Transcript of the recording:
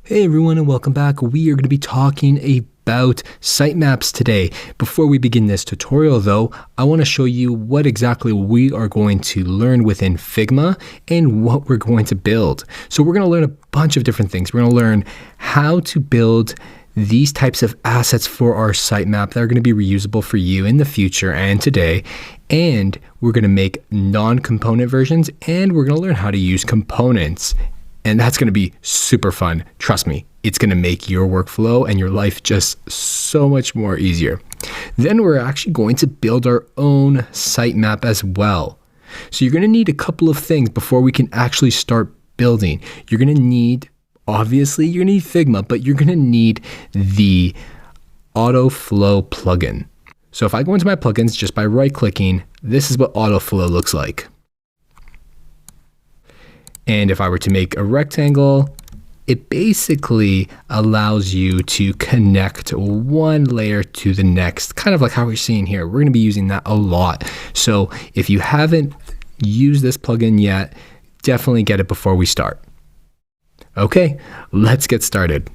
Hey everyone, and welcome back. We are going to be talking about sitemaps today. Before we begin this tutorial though, I want to show you what exactly we are going to learn within Figma and what we're going to build. So we're going to learn a bunch of different things. We're going to learn how to build these types of assets for our sitemap that are going to be reusable for you in the future and today. And we're going to make non-component versions, and we're going to learn how to use components. And that's going to be super fun. Trust me, it's going to make your workflow and your life just so much more easier. Then we're actually going to build our own sitemap as well. So you're going to need a couple of things before we can actually start building. You're going to need, obviously, you're going to need Figma, but you're going to need the Autoflow plugin. So if I go into my plugins just by right-clicking, this is what Autoflow looks like. And if I were to make a rectangle, it basically allows you to connect one layer to the next, kind of like how we're seeing here. We're going to be using that a lot. So if you haven't used this plugin yet, definitely get it before we start. Okay, let's get started.